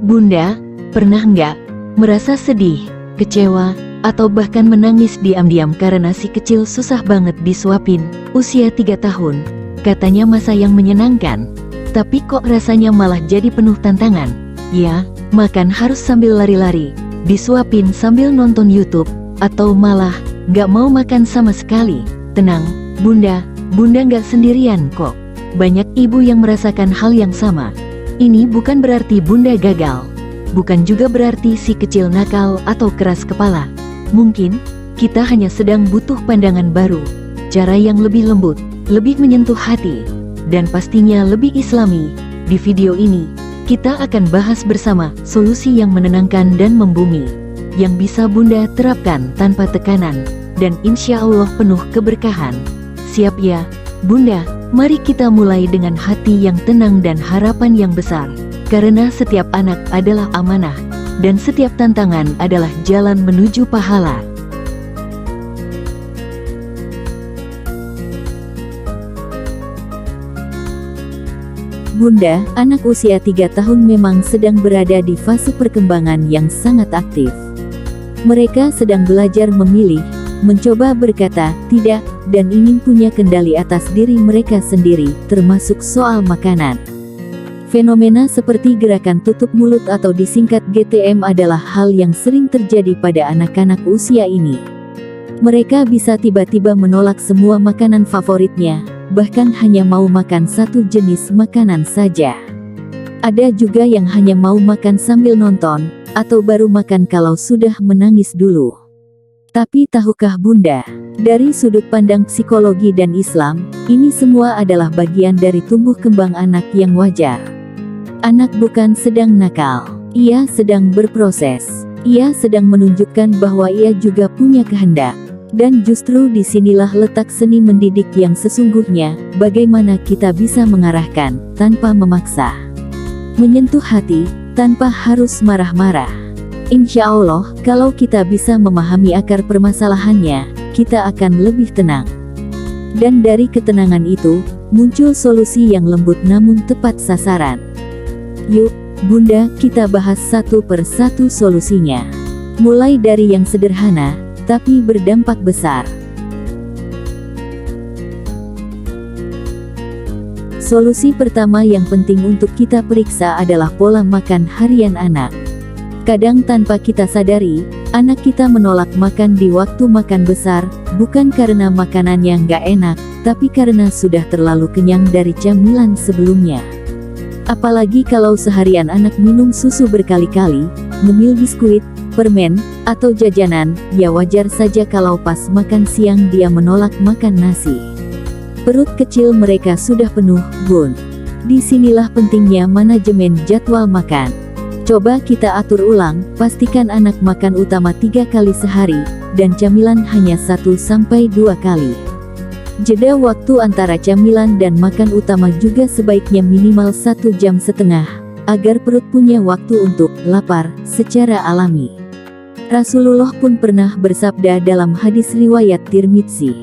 Bunda, pernah nggak merasa sedih, kecewa, atau bahkan menangis diam-diam karena si kecil susah banget disuapin, usia 3 tahun? Katanya masa yang menyenangkan, tapi kok rasanya malah jadi penuh tantangan. Ya, makan harus sambil lari-lari, disuapin sambil nonton YouTube, atau malah nggak mau makan sama sekali. Tenang, Bunda nggak sendirian kok. Banyak ibu yang merasakan hal yang sama. Ini bukan berarti Bunda gagal. Bukan juga berarti si kecil nakal atau keras kepala. Mungkin kita hanya sedang butuh pandangan baru, cara yang lebih lembut, lebih menyentuh hati, dan pastinya lebih islami. Di video ini, kita akan bahas bersama solusi yang menenangkan dan membumi, yang bisa Bunda terapkan tanpa tekanan, dan insya Allah penuh keberkahan. Siap ya, Bunda? Mari kita mulai dengan hati yang tenang dan harapan yang besar. Karena setiap anak adalah amanah, dan setiap tantangan adalah jalan menuju pahala. Bunda, anak usia 3 tahun memang sedang berada di fase perkembangan yang sangat aktif. Mereka sedang belajar memilih, mencoba berkata tidak, dan ingin punya kendali atas diri mereka sendiri, termasuk soal makanan. Fenomena seperti gerakan tutup mulut atau disingkat GTM adalah hal yang sering terjadi pada anak-anak usia ini. Mereka bisa tiba-tiba menolak semua makanan favoritnya, bahkan hanya mau makan satu jenis makanan saja. Ada juga yang hanya mau makan sambil nonton, atau baru makan kalau sudah menangis dulu. Tapi tahukah Bunda, dari sudut pandang psikologi dan Islam, ini semua adalah bagian dari tumbuh kembang anak yang wajar. Anak bukan sedang nakal, ia sedang berproses. Ia sedang menunjukkan bahwa ia juga punya kehendak. Dan justru disinilah letak seni mendidik yang sesungguhnya, bagaimana kita bisa mengarahkan, tanpa memaksa. Menyentuh hati, tanpa harus marah-marah. Insya Allah, kalau kita bisa memahami akar permasalahannya, kita akan lebih tenang. Dan dari ketenangan itu, muncul solusi yang lembut namun tepat sasaran. Yuk, Bunda, kita bahas satu per satu solusinya. Mulai dari yang sederhana, tapi berdampak besar. Solusi pertama yang penting untuk kita periksa adalah pola makan harian anak. Kadang tanpa kita sadari, anak kita menolak makan di waktu makan besar, bukan karena makanannya nggak enak, tapi karena sudah terlalu kenyang dari camilan sebelumnya. Apalagi kalau seharian anak minum susu berkali-kali, ngemil biskuit, permen, atau jajanan, ya wajar saja kalau pas makan siang dia menolak makan nasi. Perut kecil mereka sudah penuh, Bun. Disinilah pentingnya manajemen jadwal makan. Coba kita atur ulang, pastikan anak makan utama 3 kali sehari, dan camilan hanya 1-2 kali. Jeda waktu antara camilan dan makan utama juga sebaiknya minimal 1,5 jam, agar perut punya waktu untuk lapar secara alami. Rasulullah pun pernah bersabda dalam hadis riwayat Tirmidzi,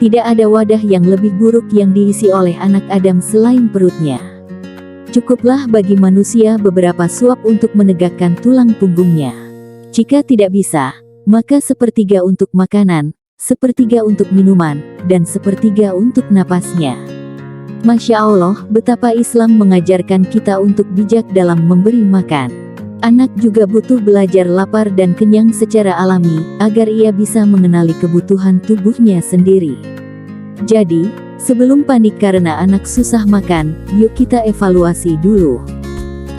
tidak ada wadah yang lebih buruk yang diisi oleh anak Adam selain perutnya. Cukuplah bagi manusia beberapa suap untuk menegakkan tulang punggungnya. Jika tidak bisa, maka 1/3 untuk makanan, 1/3 untuk minuman, dan 1/3 untuk napasnya. Masya Allah, betapa Islam mengajarkan kita untuk bijak dalam memberi makan. Anak juga butuh belajar lapar dan kenyang secara alami, agar ia bisa mengenali kebutuhan tubuhnya sendiri. Jadi, sebelum panik karena anak susah makan, yuk kita evaluasi dulu.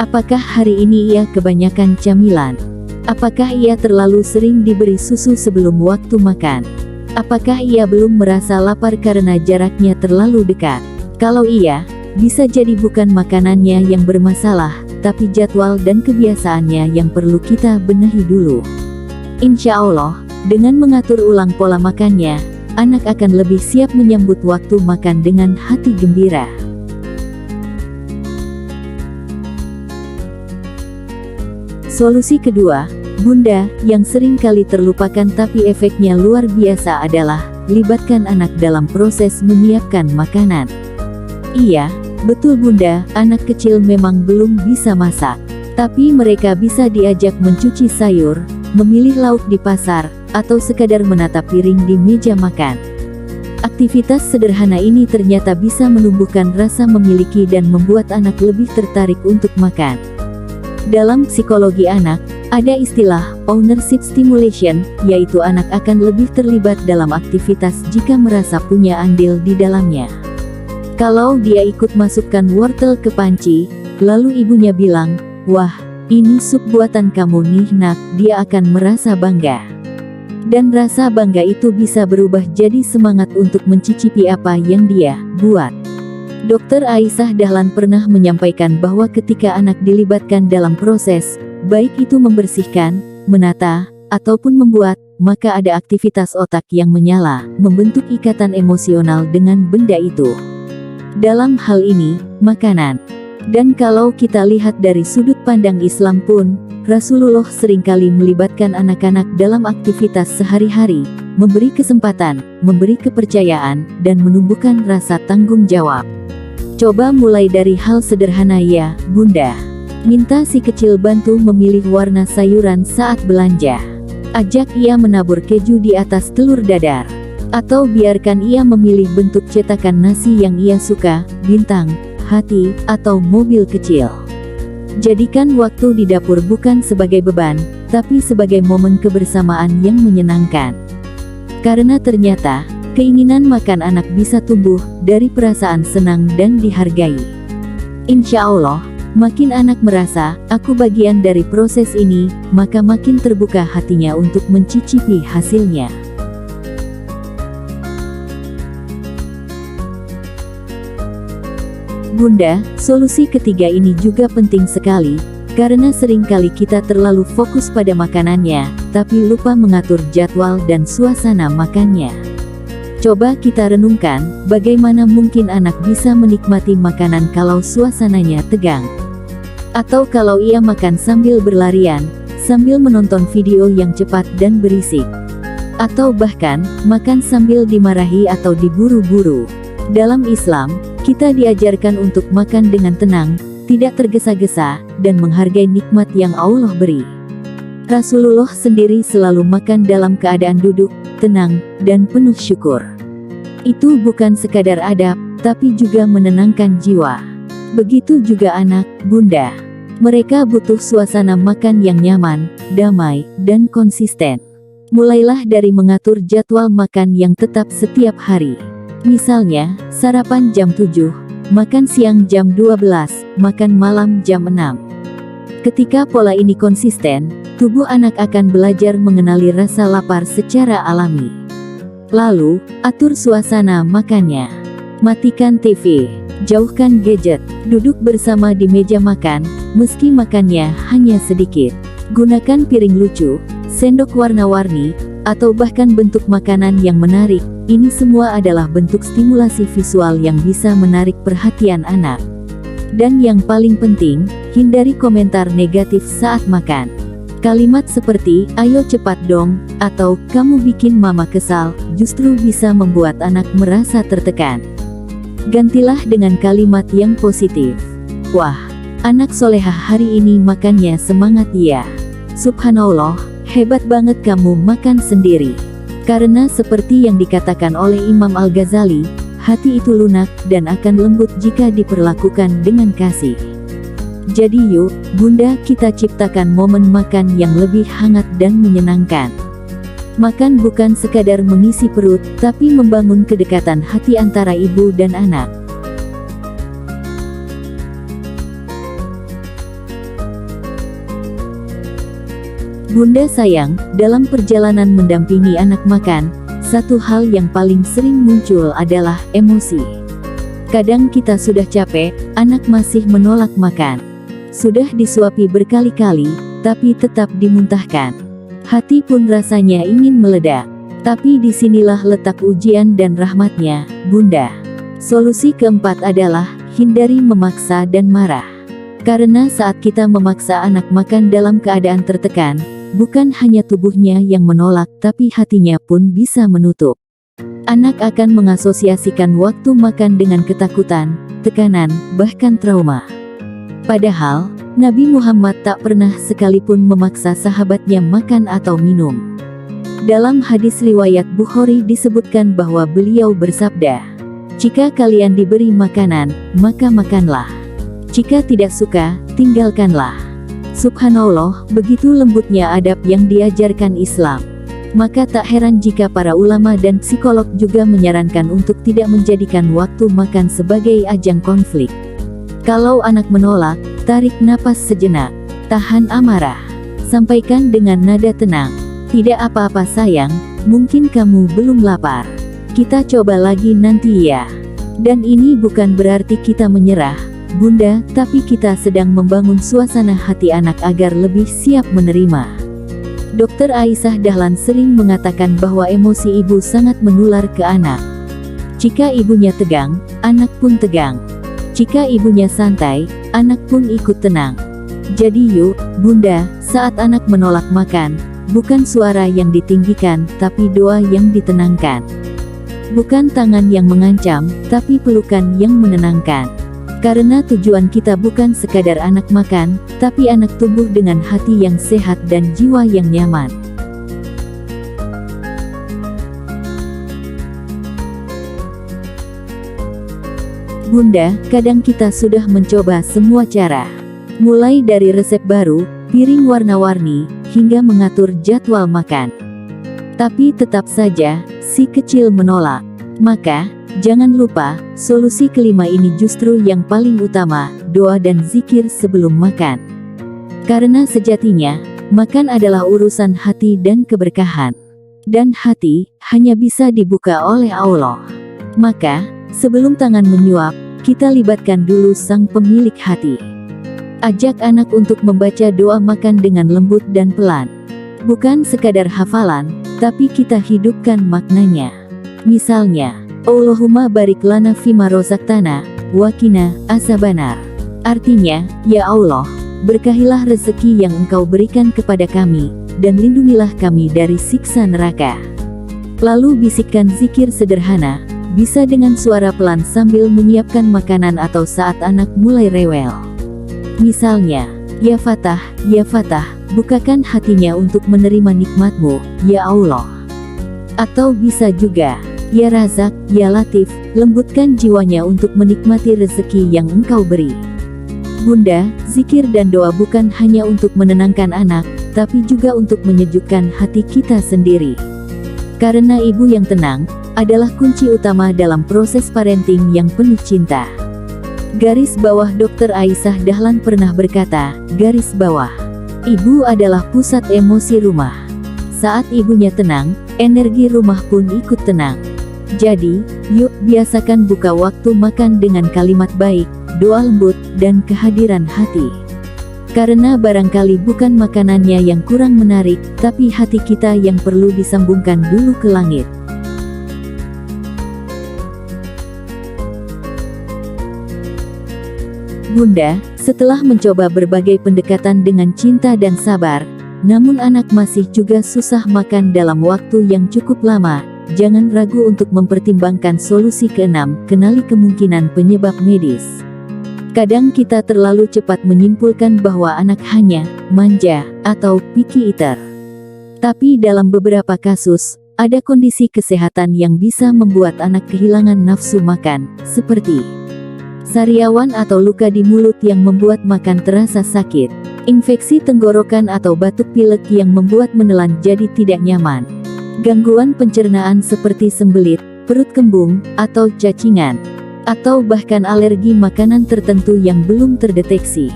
Apakah hari ini ia kebanyakan camilan? Apakah ia terlalu sering diberi susu sebelum waktu makan? Apakah ia belum merasa lapar karena jaraknya terlalu dekat? Kalau iya, bisa jadi bukan makanannya yang bermasalah, tapi jadwal dan kebiasaannya yang perlu kita benahi dulu. Insya Allah, dengan mengatur ulang pola makannya, anak akan lebih siap menyambut waktu makan dengan hati gembira. Solusi kedua, Bunda, yang sering kali terlupakan tapi efeknya luar biasa adalah, libatkan anak dalam proses menyiapkan makanan. Iya, betul Bunda, anak kecil memang belum bisa masak. Tapi mereka bisa diajak mencuci sayur, memilih lauk di pasar, atau sekadar menatap piring di meja makan. Aktivitas sederhana ini ternyata bisa menumbuhkan rasa memiliki dan membuat anak lebih tertarik untuk makan. Dalam psikologi anak, ada istilah ownership stimulation, yaitu anak akan lebih terlibat dalam aktivitas jika merasa punya andil di dalamnya. Kalau dia ikut masukkan wortel ke panci, lalu ibunya bilang, "Wah, ini sup buatan kamu nih nak," dia akan merasa bangga. Dan rasa bangga itu bisa berubah jadi semangat untuk mencicipi apa yang dia buat. Dr. Aisyah Dahlan pernah menyampaikan bahwa ketika anak dilibatkan dalam proses, baik itu membersihkan, menata, ataupun membuat, maka ada aktivitas otak yang menyala, membentuk ikatan emosional dengan benda itu. Dalam hal ini, makanan. Dan kalau kita lihat dari sudut pandang Islam pun, Rasulullah seringkali melibatkan anak-anak dalam aktivitas sehari-hari, memberi kesempatan, memberi kepercayaan, dan menumbuhkan rasa tanggung jawab. Coba mulai dari hal sederhana ya, Bunda. Minta si kecil bantu memilih warna sayuran saat belanja. Ajak ia menabur keju di atas telur dadar. Atau biarkan ia memilih bentuk cetakan nasi yang ia suka, bintang, hati, atau mobil kecil. Jadikan waktu di dapur bukan sebagai beban, tapi sebagai momen kebersamaan yang menyenangkan. Karena ternyata, keinginan makan anak bisa tumbuh dari perasaan senang dan dihargai. Insya Allah, makin anak merasa, aku bagian dari proses ini, maka makin terbuka hatinya untuk mencicipi hasilnya. Bunda, solusi ketiga ini juga penting sekali, karena seringkali kita terlalu fokus pada makanannya, tapi lupa mengatur jadwal dan suasana makannya. Coba kita renungkan, bagaimana mungkin anak bisa menikmati makanan kalau suasananya tegang? Atau kalau ia makan sambil berlarian, sambil menonton video yang cepat dan berisik? Atau bahkan, makan sambil dimarahi atau diburu-buru? Dalam Islam, kita diajarkan untuk makan dengan tenang, tidak tergesa-gesa, dan menghargai nikmat yang Allah beri. Rasulullah sendiri selalu makan dalam keadaan duduk, tenang, dan penuh syukur. Itu bukan sekadar adab, tapi juga menenangkan jiwa. Begitu juga anak, Bunda. Mereka butuh suasana makan yang nyaman, damai, dan konsisten. Mulailah dari mengatur jadwal makan yang tetap setiap hari. Misalnya, sarapan jam 7, makan siang jam 12, makan malam jam 6. Ketika pola ini konsisten, tubuh anak akan belajar mengenali rasa lapar secara alami. Lalu, atur suasana makannya. Matikan TV, jauhkan gadget, duduk bersama di meja makan, meski makannya hanya sedikit. Gunakan piring lucu, sendok warna-warni, atau bahkan bentuk makanan yang menarik. Ini semua adalah bentuk stimulasi visual yang bisa menarik perhatian anak. Dan yang paling penting, hindari komentar negatif saat makan. Kalimat seperti, "Ayo cepat dong," atau "Kamu bikin mama kesal," justru bisa membuat anak merasa tertekan. Gantilah dengan kalimat yang positif. "Wah, anak solehah hari ini makannya semangat ya. Subhanallah, hebat banget kamu makan sendiri." Karena seperti yang dikatakan oleh Imam Al-Ghazali, hati itu lunak dan akan lembut jika diperlakukan dengan kasih. Jadi yuk, Bunda, kita ciptakan momen makan yang lebih hangat dan menyenangkan. Makan bukan sekadar mengisi perut, tapi membangun kedekatan hati antara ibu dan anak. Bunda sayang, dalam perjalanan mendampingi anak makan, satu hal yang paling sering muncul adalah emosi. Kadang kita sudah capek, anak masih menolak makan. Sudah disuapi berkali-kali, tapi tetap dimuntahkan. Hati pun rasanya ingin meledak. Tapi disinilah letak ujian dan rahmatnya, Bunda. Solusi keempat adalah, hindari memaksa dan marah. Karena saat kita memaksa anak makan dalam keadaan tertekan, bukan hanya tubuhnya yang menolak, tapi hatinya pun bisa menutup. Anak akan mengasosiasikan waktu makan dengan ketakutan, tekanan, bahkan trauma. Padahal, Nabi Muhammad tak pernah sekalipun memaksa sahabatnya makan atau minum. Dalam hadis riwayat Bukhari disebutkan bahwa beliau bersabda, "Jika kalian diberi makanan, maka makanlah. Jika tidak suka, tinggalkanlah." Subhanallah, begitu lembutnya adab yang diajarkan Islam. Maka tak heran jika para ulama dan psikolog juga menyarankan untuk tidak menjadikan waktu makan sebagai ajang konflik. Kalau anak menolak, tarik napas sejenak, tahan amarah, sampaikan dengan nada tenang, "Tidak apa-apa sayang, mungkin kamu belum lapar. Kita coba lagi nanti ya." Dan ini bukan berarti kita menyerah, Bunda, tapi kita sedang membangun suasana hati anak agar lebih siap menerima. Dr. Aisyah Dahlan sering mengatakan bahwa emosi ibu sangat menular ke anak. Jika ibunya tegang, anak pun tegang. Jika ibunya santai, anak pun ikut tenang. Jadi yuk, Bunda, saat anak menolak makan, bukan suara yang ditinggikan, tapi doa yang ditenangkan. Bukan tangan yang mengancam, tapi pelukan yang menenangkan. Karena tujuan kita bukan sekadar anak makan, tapi anak tumbuh dengan hati yang sehat dan jiwa yang nyaman. Bunda, kadang kita sudah mencoba semua cara. Mulai dari resep baru, piring warna-warni, hingga mengatur jadwal makan. Tapi tetap saja, si kecil menolak. Maka, jangan lupa, solusi kelima ini justru yang paling utama, doa dan zikir sebelum makan. Karena sejatinya, makan adalah urusan hati dan keberkahan. Dan hati, hanya bisa dibuka oleh Allah. Maka, sebelum tangan menyuap, kita libatkan dulu sang pemilik hati. Ajak anak untuk membaca doa makan dengan lembut dan pelan. Bukan sekadar hafalan, tapi kita hidupkan maknanya. Misalnya, Allahumma barik lana fima rozaktana, wakina azabannar. Artinya, ya Allah, berkahilah rezeki yang Engkau berikan kepada kami, dan lindungilah kami dari siksa neraka. Lalu bisikkan zikir sederhana, bisa dengan suara pelan sambil menyiapkan makanan atau saat anak mulai rewel. Misalnya, ya Fatah, bukakan hatinya untuk menerima nikmat-Mu, ya Allah. Atau bisa juga, ya Razak, ya Latif, lembutkan jiwanya untuk menikmati rezeki yang Engkau beri. Bunda, zikir dan doa bukan hanya untuk menenangkan anak, tapi juga untuk menyejukkan hati kita sendiri. Karena ibu yang tenang, adalah kunci utama dalam proses parenting yang penuh cinta. Garis bawah Dr. Aisyah Dahlan pernah berkata, garis bawah, ibu adalah pusat emosi rumah. Saat ibunya tenang, energi rumah pun ikut tenang. Jadi, yuk biasakan buka waktu makan dengan kalimat baik, doa lembut, dan kehadiran hati. Karena barangkali bukan makanannya yang kurang menarik, tapi hati kita yang perlu disambungkan dulu ke langit. Bunda, setelah mencoba berbagai pendekatan dengan cinta dan sabar, namun anak masih juga susah makan dalam waktu yang cukup lama, jangan ragu untuk mempertimbangkan solusi keenam, kenali kemungkinan penyebab medis. Kadang kita terlalu cepat menyimpulkan bahwa anak hanya manja atau picky eater. Tapi dalam beberapa kasus, ada kondisi kesehatan yang bisa membuat anak kehilangan nafsu makan, seperti sariawan atau luka di mulut yang membuat makan terasa sakit, infeksi tenggorokan atau batuk pilek yang membuat menelan jadi tidak nyaman, gangguan pencernaan seperti sembelit, perut kembung, atau cacingan, atau bahkan alergi makanan tertentu yang belum terdeteksi.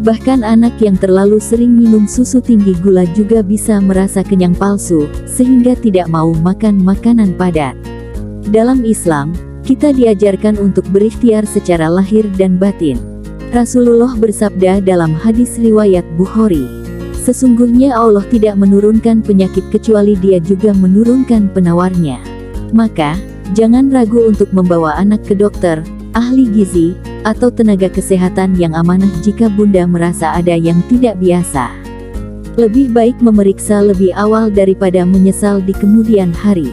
Bahkan anak yang terlalu sering minum susu tinggi gula juga bisa merasa kenyang palsu, sehingga tidak mau makan makanan padat. Dalam Islam, kita diajarkan untuk berikhtiar secara lahir dan batin. Rasulullah bersabda dalam hadis riwayat Bukhari, sesungguhnya Allah tidak menurunkan penyakit kecuali Dia juga menurunkan penawarnya. Maka, jangan ragu untuk membawa anak ke dokter, ahli gizi, atau tenaga kesehatan yang amanah jika Bunda merasa ada yang tidak biasa. Lebih baik memeriksa lebih awal daripada menyesal di kemudian hari.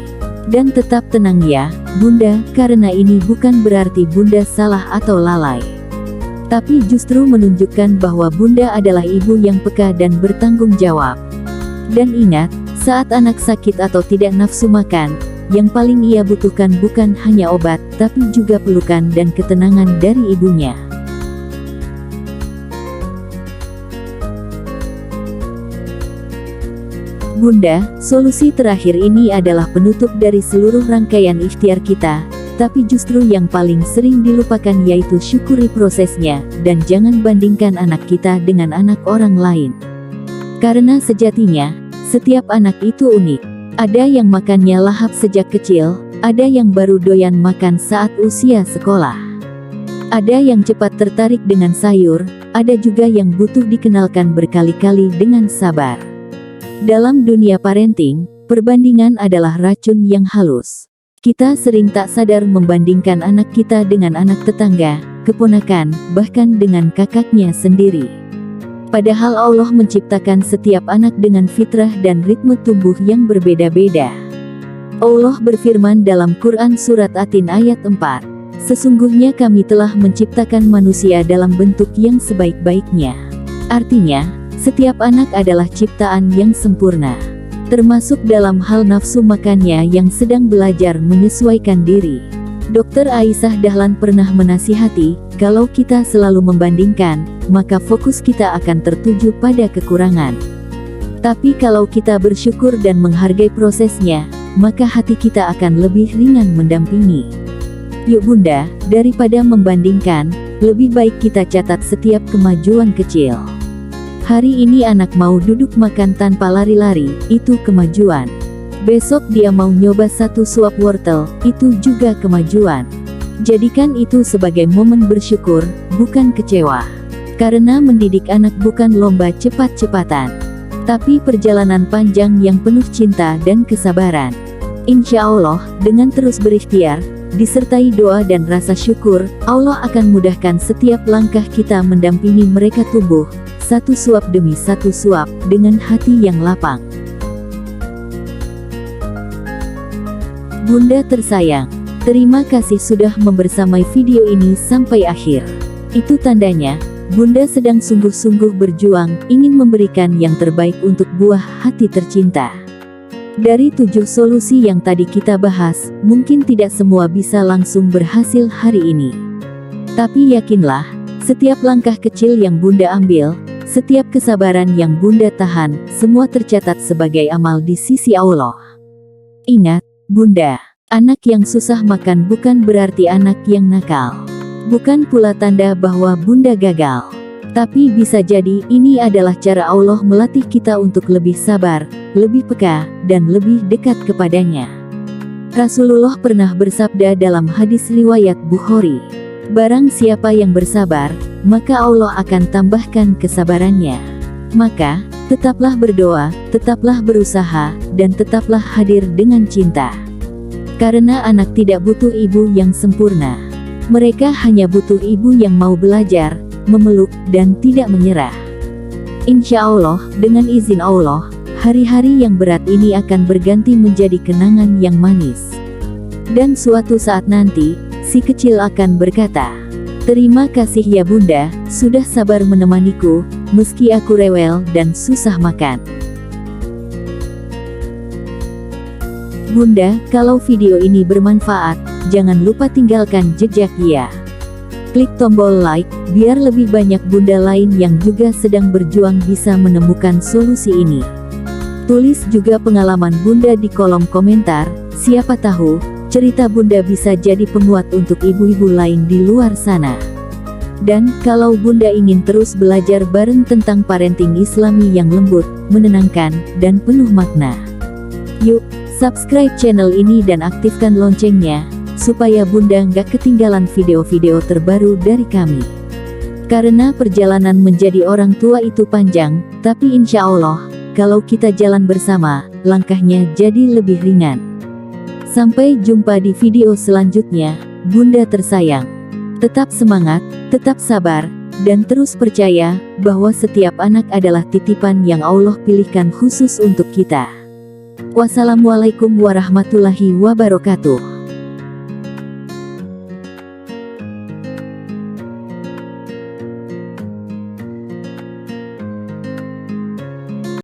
Dan tetap tenang ya, Bunda, karena ini bukan berarti Bunda salah atau lalai. Tapi justru menunjukkan bahwa Bunda adalah ibu yang peka dan bertanggung jawab. Dan ingat, saat anak sakit atau tidak nafsu makan, yang paling ia butuhkan bukan hanya obat, tapi juga pelukan dan ketenangan dari ibunya. Bunda, solusi terakhir ini adalah penutup dari seluruh rangkaian ikhtiar kita, tapi justru yang paling sering dilupakan yaitu syukuri prosesnya, dan jangan bandingkan anak kita dengan anak orang lain. Karena sejatinya, setiap anak itu unik. Ada yang makannya lahap sejak kecil, ada yang baru doyan makan saat usia sekolah. Ada yang cepat tertarik dengan sayur, ada juga yang butuh dikenalkan berkali-kali dengan sabar. Dalam dunia parenting, perbandingan adalah racun yang halus. Kita sering tak sadar membandingkan anak kita dengan anak tetangga, keponakan, bahkan dengan kakaknya sendiri. Padahal Allah menciptakan setiap anak dengan fitrah dan ritme tumbuh yang berbeda-beda. Allah berfirman dalam Quran Surat At-Tin ayat 4, "Sesungguhnya kami telah menciptakan manusia dalam bentuk yang sebaik-baiknya." Artinya, setiap anak adalah ciptaan yang sempurna, termasuk dalam hal nafsu makannya yang sedang belajar menyesuaikan diri. Dr. Aisyah Dahlan pernah menasihati, kalau kita selalu membandingkan, maka fokus kita akan tertuju pada kekurangan. Tapi kalau kita bersyukur dan menghargai prosesnya, maka hati kita akan lebih ringan mendampingi. Yuk Bunda, daripada membandingkan, lebih baik kita catat setiap kemajuan kecil. Hari ini anak mau duduk makan tanpa lari-lari, itu kemajuan. Besok dia mau nyoba satu suap wortel, itu juga kemajuan. Jadikan itu sebagai momen bersyukur, bukan kecewa. Karena mendidik anak bukan lomba cepat-cepatan, tapi perjalanan panjang yang penuh cinta dan kesabaran. Insya Allah, dengan terus berikhtiar, disertai doa dan rasa syukur, Allah akan mudahkan setiap langkah kita mendampingi mereka tumbuh, satu suap demi satu suap, dengan hati yang lapang. Bunda tersayang, terima kasih sudah membersamai video ini sampai akhir. Itu tandanya, Bunda sedang sungguh-sungguh berjuang, ingin memberikan yang terbaik untuk buah hati tercinta. Dari 7 solusi yang tadi kita bahas, mungkin tidak semua bisa langsung berhasil hari ini. Tapi yakinlah, setiap langkah kecil yang Bunda ambil, setiap kesabaran yang Bunda tahan, semua tercatat sebagai amal di sisi Allah. Ingat, Bunda, anak yang susah makan bukan berarti anak yang nakal. Bukan pula tanda bahwa Bunda gagal. Tapi bisa jadi ini adalah cara Allah melatih kita untuk lebih sabar, lebih peka, dan lebih dekat kepadanya. Rasulullah pernah bersabda dalam hadis riwayat Bukhari, "Barang siapa yang bersabar, maka Allah akan tambahkan kesabarannya." Maka, tetaplah berdoa, tetaplah berusaha, dan tetaplah hadir dengan cinta. Karena anak tidak butuh ibu yang sempurna. Mereka hanya butuh ibu yang mau belajar, memeluk, dan tidak menyerah. Insya Allah, dengan izin Allah, hari-hari yang berat ini akan berganti menjadi kenangan yang manis. Dan suatu saat nanti, si kecil akan berkata, "Terima kasih ya Bunda, sudah sabar menemaniku, meski aku rewel dan susah makan." Bunda, kalau video ini bermanfaat, jangan lupa tinggalkan jejak ya. Klik tombol like, biar lebih banyak Bunda lain yang juga sedang berjuang bisa menemukan solusi ini. Tulis juga pengalaman Bunda di kolom komentar, siapa tahu, cerita Bunda bisa jadi penguat untuk ibu-ibu lain di luar sana. Dan, kalau Bunda ingin terus belajar bareng tentang parenting Islami yang lembut, menenangkan, dan penuh makna, yuk, subscribe channel ini dan aktifkan loncengnya, supaya Bunda nggak ketinggalan video-video terbaru dari kami. Karena perjalanan menjadi orang tua itu panjang, tapi insya Allah, kalau kita jalan bersama, langkahnya jadi lebih ringan. Sampai jumpa di video selanjutnya, Bunda tersayang. Tetap semangat, tetap sabar, dan terus percaya, bahwa setiap anak adalah titipan yang Allah pilihkan khusus untuk kita. Wassalamualaikum warahmatullahi wabarakatuh.